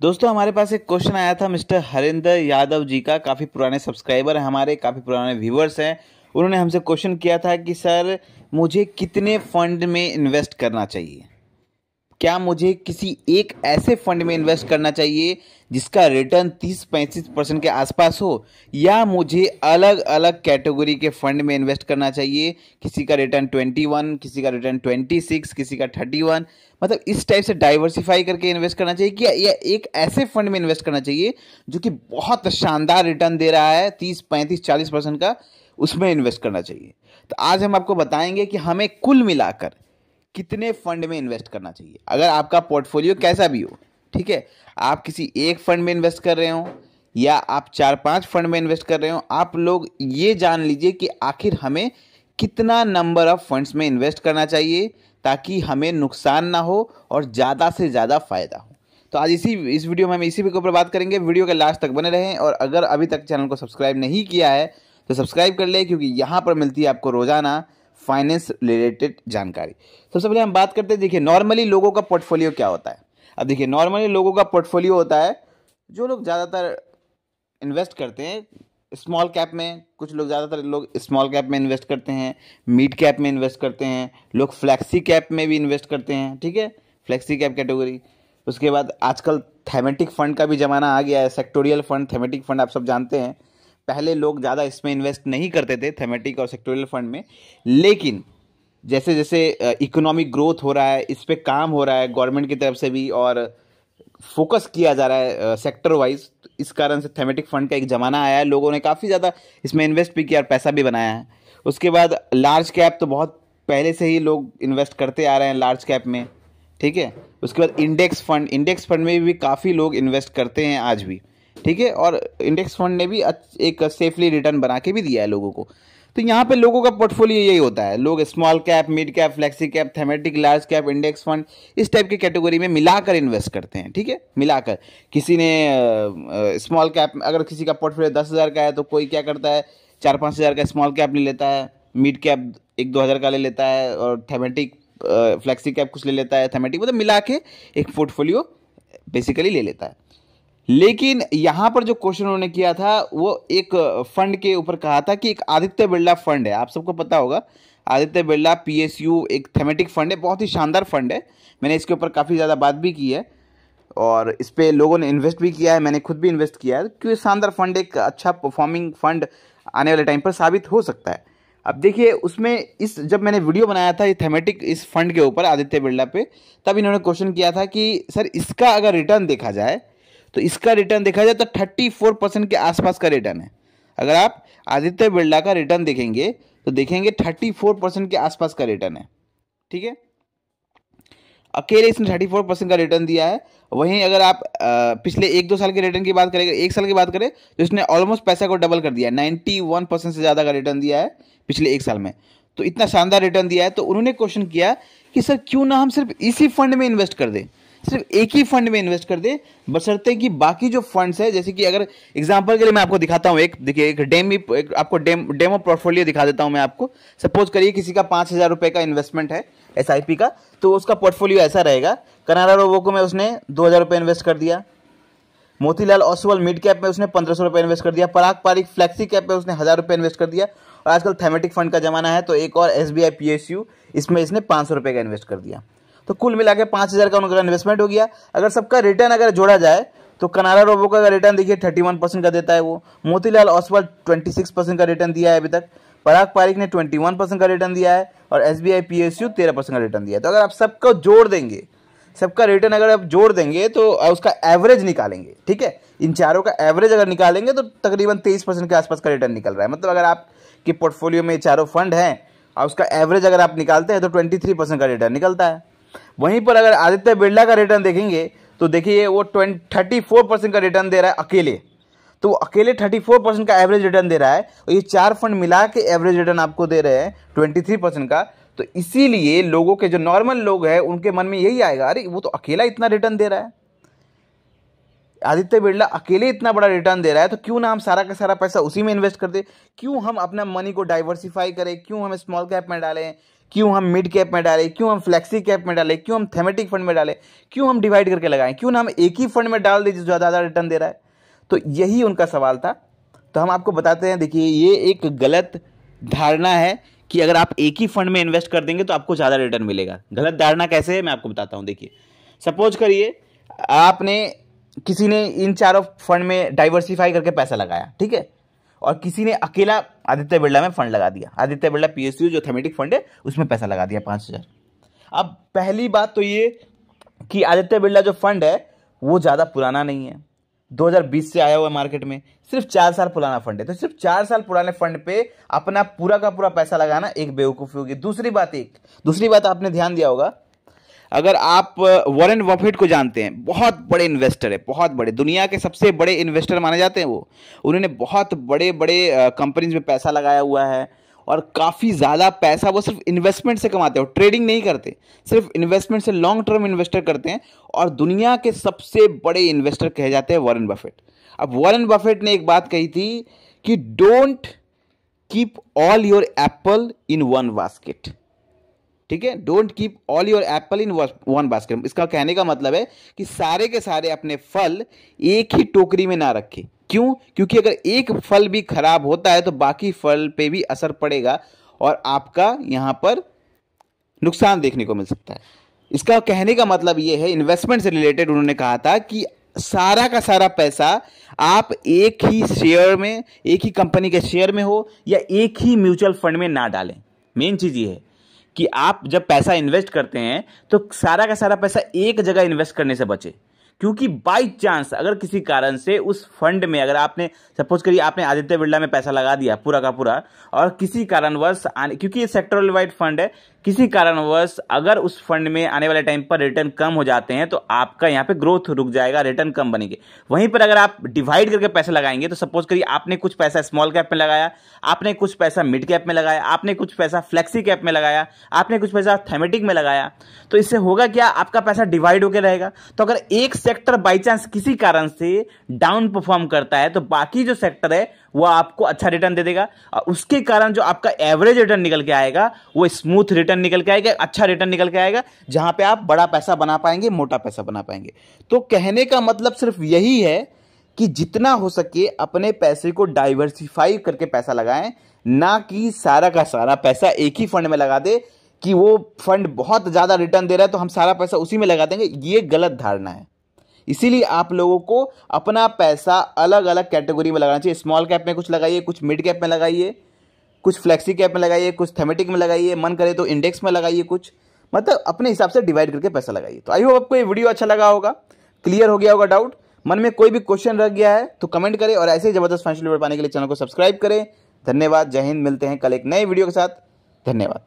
दोस्तों हमारे पास एक क्वेश्चन आया था मिस्टर हरिंदर यादव जी का। काफ़ी पुराने सब्सक्राइबर हैं हमारे, काफ़ी पुराने व्यूवर्स हैं। उन्होंने हमसे क्वेश्चन किया था कि सर मुझे कितने फंड में इन्वेस्ट करना चाहिए। क्या मुझे किसी एक ऐसे फंड में इन्वेस्ट करना चाहिए जिसका रिटर्न 30-35% के आसपास हो, या मुझे अलग अलग कैटेगरी के फंड में इन्वेस्ट करना चाहिए। किसी का रिटर्न 21, किसी का रिटर्न 26, किसी का 31, मतलब इस टाइप से डाइवर्सिफाई करके इन्वेस्ट करना चाहिए कि या एक ऐसे फंड में इन्वेस्ट करना चाहिए जो कि बहुत शानदार रिटर्न दे रहा है 30-35-40% का, उसमें इन्वेस्ट करना चाहिए। तो आज हम आपको बताएंगे कि हमें कुल मिलाकर कितने फंड में इन्वेस्ट करना चाहिए। अगर आपका पोर्टफोलियो कैसा भी हो, ठीक है, आप किसी एक फंड में इन्वेस्ट कर रहे हो या आप 4-5 फंड में इन्वेस्ट कर रहे हो, आप लोग ये जान लीजिए कि आखिर हमें कितना नंबर ऑफ फंड्स में इन्वेस्ट करना चाहिए ताकि हमें नुकसान ना हो और ज़्यादा से ज़्यादा फायदा हो। तो आज इस वीडियो में हम इसी के ऊपर बात करेंगे। वीडियो के लास्ट तक बने रहें, और अगर अभी तक चैनल को सब्सक्राइब नहीं किया है तो सब्सक्राइब कर ले, क्योंकि यहाँ पर मिलती है आपको रोजाना फाइनेंस रिलेटेड जानकारी। सबसे पहले हम बात करते हैं, देखिए नॉर्मली लोगों का पोर्टफोलियो क्या होता है। अब देखिए नॉर्मली लोगों का पोर्टफोलियो होता है, जो लोग ज़्यादातर इन्वेस्ट करते हैं स्मॉल कैप में, कुछ लोग ज़्यादातर लोग स्मॉल कैप में इन्वेस्ट करते हैं, मिड कैप में इन्वेस्ट करते हैं, लोग फ्लैक्सी कैप में भी इन्वेस्ट करते हैं, ठीक है, फ्लैक्सी कैप कैटेगरी। उसके बाद आजकल थेमेटिक फंड का भी ज़माना आ गया है, सेक्टोरियल फंड, थेमेटिक फंड आप सब जानते हैं। पहले लोग ज़्यादा इसमें इन्वेस्ट नहीं करते थे, थेमेटिक और सेक्टोरियल फंड में, लेकिन जैसे जैसे इकोनॉमिक ग्रोथ हो रहा है, इस पे काम हो रहा है गवर्नमेंट की तरफ से भी, और फोकस किया जा रहा है सेक्टर वाइज, इस कारण से थेमेटिक फंड का एक ज़माना आया है। लोगों ने काफ़ी ज़्यादा इसमें इन्वेस्ट भी किया और पैसा भी बनाया है। उसके बाद लार्ज कैप तो बहुत पहले से ही लोग इन्वेस्ट करते आ रहे हैं लार्ज कैप में, ठीक है। उसके बाद इंडेक्स फंड में भी काफ़ी लोग इन्वेस्ट करते हैं आज भी, ठीक है, और इंडेक्स फंड ने भी एक सेफली रिटर्न बना के भी दिया है लोगों को। तो यहाँ पे लोगों का पोर्टफोलियो यही होता है, लोग small cap, mid cap, flexi cap, thematic, large cap, index fund, इस टाइप की कैटेगरी में मिलाकर इन्वेस्ट करते हैं, ठीक है, मिलाकर। किसी ने स्मॉल कैप, अगर किसी का पोर्टफोलियो 10,000 का है तो कोई क्या करता है 4-5 हज़ार का स्मॉल कैप ले लेता है, मिड कैप 1-2 हज़ार का ले लेता है, और थेमेटिक फ्लेक्सी कैप कुछ ले लेता है, थेमेटिक, मतलब मिला के एक पोर्टफोलियो बेसिकली ले लेता है। लेकिन यहां पर जो क्वेश्चन उन्होंने किया था वो एक फंड के ऊपर कहा था कि एक आदित्य बिरला फंड है, आप सबको पता होगा आदित्य बिरला पीएसयू एक थेमेटिक फंड है, बहुत ही शानदार फंड है। मैंने इसके ऊपर काफ़ी ज़्यादा बात भी की है और इस पर लोगों ने इन्वेस्ट भी किया है, मैंने खुद भी इन्वेस्ट किया है, क्योंकि शानदार फंड, एक अच्छा परफॉर्मिंग फंड आने वाले टाइम पर साबित हो सकता है। अब देखिए उसमें जब मैंने वीडियो बनाया था ये थेमेटिक इस फंड के ऊपर आदित्य बिरला पे, तब इन्होंने क्वेश्चन किया था कि सर इसका अगर रिटर्न देखा जाए तो इसका रिटर्न देखा जाए तो 34% के आसपास का रिटर्न है। अगर आप आदित्य बिरला का रिटर्न देखेंगे तो देखेंगे 34% के आसपास का रिटर्न है, ठीक है, अकेले इसने 34% का रिटर्न दिया है। वहीं अगर आप पिछले 1-2 साल के रिटर्न की बात करें, एक साल की बात करें, तो इसने ऑलमोस्ट पैसा को डबल कर दिया है, 91% से ज़्यादा का रिटर्न दिया है पिछले 1 साल में। तो इतना शानदार रिटर्न दिया है। तो उन्होंने क्वेश्चन किया कि सर क्यों ना हम सिर्फ इसी फंड में इन्वेस्ट कर दें, सिर्फ एक ही फंड में इन्वेस्ट कर दे, बशर्ते कि बाकी जो फंड्स है, जैसे कि अगर एग्जांपल के लिए मैं आपको दिखाता हूं, देखिए आपको डेमो पोर्टफोलियो दिखा देता हूं मैं आपको। सपोज करिए किसी का 5,000 रुपए का इन्वेस्टमेंट है एसआईपी का, तो उसका पोर्टफोलियो ऐसा रहेगा। कनाडा रोबोको में उसने 2,000 रुपये इन्वेस्ट कर दिया, मोतीलाल ओसवाल मिड कैप में उसने 1,500 रुपये इन्वेस्ट कर दिया, पराग पारिक फ्लैक्सी कैप में उसने 1,000 रुपये इन्वेस्ट कर दिया, और आजकल थेमेटिक फंड का जमाना है तो एक और SBI PSU, इसमें इसने 500 रुपये का इन्वेस्ट कर दिया। तो कुल मिला के 5,000 का उनका इन्वेस्टमेंट हो गया। अगर सबका रिटर्न अगर जोड़ा जाए तो कनाडा रोबोको का रिटर्न देखिए 31% का देता है वो, मोतीलाल ओसवाल 26% का रिटर्न दिया है अभी तक, पराग पारिक ने 21% का रिटर्न दिया है, और SBI PSU 13% का रिटर्न दिया है। तो अगर आप सबको जोड़ देंगे, सबका रिटर्न अगर आप जोड़ देंगे तो उसका एवरेज निकालेंगे, ठीक है, इन चारों का एवरेज अगर निकालेंगे तो तकरीबन 23% के आसपास का रिटर्न निकल रहा है। मतलब अगर आपके पोर्टफोलियो में चारों फंड हैं और उसका एवरेज अगर आप निकालते हैं तो 23% का रिटर्न निकलता है। वहीं पर अगर आदित्य बिरला का रिटर्न देखेंगे तो देखिए वो 34% का रिटर्न दे रहा है अकेले। तो अकेले 34% का एवरेज रिटर्न दे रहा है, और ये 4 फंड मिला के एवरेज रिटर्न आपको दे रहे हैं 23% का। तो इसीलिए लोगों के, जो नॉर्मल लोग हैं, उनके मन में यही आएगा, अरे वो तो अकेला इतना रिटर्न दे रहा है, आदित्य बिरला अकेले इतना बड़ा रिटर्न दे रहा है, तो क्यों ना हम सारा का सारा पैसा उसी में इन्वेस्ट कर दे, क्यों हम अपना मनी को डाइवर्सिफाई करें, क्यों हम स्मॉल कैप में डालें, क्यों हम मिड कैप में डालें, क्यों हम फ्लेक्सी कैप में डालें, क्यों हम थेमेटिक फंड में डालें, क्यों हम डिवाइड करके लगाएं, क्यों ना हम एक ही फंड में डाल दें जो ज़्यादा रिटर्न दे रहा है। तो यही उनका सवाल था। तो हम आपको बताते हैं, देखिए ये एक गलत धारणा है कि अगर आप एक ही फंड में इन्वेस्ट कर देंगे तो आपको ज़्यादा रिटर्न मिलेगा। गलत धारणा कैसे है मैं आपको बताता हूँ। देखिए सपोज करिए आपने किसी ने इन चारों फंड में डाइवर्सिफाई करके पैसा लगाया, ठीक है, और किसी ने अकेला आदित्य बिरला में फंड लगा दिया, आदित्य बिरला PSU जो थेमेटिक फंड है उसमें पैसा लगा दिया 5,000। अब पहली बात तो ये कि आदित्य बिरला जो फंड है वो ज़्यादा पुराना नहीं है, 2020 से आया हुआ मार्केट में, सिर्फ 4 साल पुराना फंड है। तो सिर्फ 4 साल पुराने फंड पे अपना पूरा का पूरा पैसा लगाना एक बेवकूफ़ी होगी। दूसरी बात आपने ध्यान दिया होगा, अगर आप वॉरेन बफेट को जानते हैं, बहुत बड़े इन्वेस्टर है, बहुत बड़े, दुनिया के सबसे बड़े इन्वेस्टर माने जाते हैं वो। उन्होंने बहुत बड़े बड़े कंपनीज में पैसा लगाया हुआ है और काफ़ी ज़्यादा पैसा वो सिर्फ इन्वेस्टमेंट से कमाते हैं, ट्रेडिंग नहीं करते, सिर्फ इन्वेस्टमेंट से लॉन्ग टर्म इन्वेस्टर करते हैं और दुनिया के सबसे बड़े इन्वेस्टर कहे जाते हैं वॉरेन बफेट। अब वॉरेन बफेट ने एक बात कही थी कि don't keep all your apple in one basket, ठीक है, don't keep all your apple in one basket. इसका कहने का मतलब है कि सारे के सारे अपने फल एक ही टोकरी में ना रखें। क्यों? क्योंकि अगर एक फल भी खराब होता है तो बाकी फल पे भी असर पड़ेगा और आपका यहां पर नुकसान देखने को मिल सकता है। इसका कहने का मतलब यह है, इन्वेस्टमेंट से रिलेटेड उन्होंने कहा था कि सारा का सारा पैसा आप एक ही शेयर में, एक ही कंपनी के शेयर में हो या एक ही म्यूचुअल फंड में ना डालें। मेन चीज ये है कि आप जब पैसा इन्वेस्ट करते हैं तो सारा का सारा पैसा एक जगह इन्वेस्ट करने से बचे, क्योंकि बाई चांस अगर किसी कारण से उस फंड में, अगर आपने सपोज करिए आपने आदित्य बिरला में पैसा लगा दिया पूरा का पूरा और किसी कारणवश क्योंकि ये सेक्टरल वाइड फंड है, किसी कारणवश अगर उस फंड में आने वाले टाइम पर रिटर्न कम हो जाते हैं तो आपका यहाँ पे ग्रोथ रुक जाएगा, रिटर्न कम बनेंगे। वहीं पर अगर आप डिवाइड करके पैसे लगाएंगे तो सपोज करिए आपने कुछ पैसा स्मॉल कैप में लगाया, आपने कुछ पैसा मिड कैप में लगाया, आपने कुछ पैसा फ्लेक्सी कैप में लगाया, आपने कुछ पैसा थेमेटिक में लगाया, तो इससे होगा क्या, आपका पैसा डिवाइड होकर रहेगा। तो अगर एक सेक्टर बाई चांस किसी कारण से डाउन परफॉर्म करता है तो बाकी जो सेक्टर है वो आपको अच्छा रिटर्न दे देगा और उसके कारण जो आपका एवरेज रिटर्न निकल के आएगा वो स्मूथ रिटर्न निकल के आएगा, अच्छा रिटर्न निकल के आएगा, जहां पे आप बड़ा पैसा बना पाएंगे, मोटा पैसा बना पाएंगे। तो कहने का मतलब सिर्फ यही है कि जितना हो सके अपने पैसे को डाइवर्सिफाई करके पैसा लगाएं, ना कि सारा का सारा पैसा एक ही फंड में लगा दे कि वो फंड बहुत ज्यादा रिटर्न दे रहा है तो हम सारा पैसा उसी में लगा देंगे। ये गलत धारणा है। इसीलिए आप लोगों को अपना पैसा अलग अलग कैटेगरी में लगाना चाहिए। स्मॉल कैप में कुछ लगाइए, कुछ मिड कैप में लगाइए, कुछ फ्लेक्सी कैप में लगाइए, कुछ थेमेटिक में लगाइए, मन करे तो इंडेक्स में लगाइए, कुछ मतलब अपने हिसाब से डिवाइड करके पैसा लगाइए। तो आई होप आपको ये वीडियो अच्छा लगा होगा, क्लियर हो गया होगा डाउट। मन में कोई भी क्वेश्चन रह गया है तो कमेंट करें और ऐसे ही जबरदस्त फाइनेंशियल वीडियो पाने के लिए चैनल को सब्सक्राइब करें। धन्यवाद, जय हिंद। मिलते हैं कल एक नए वीडियो के साथ। धन्यवाद।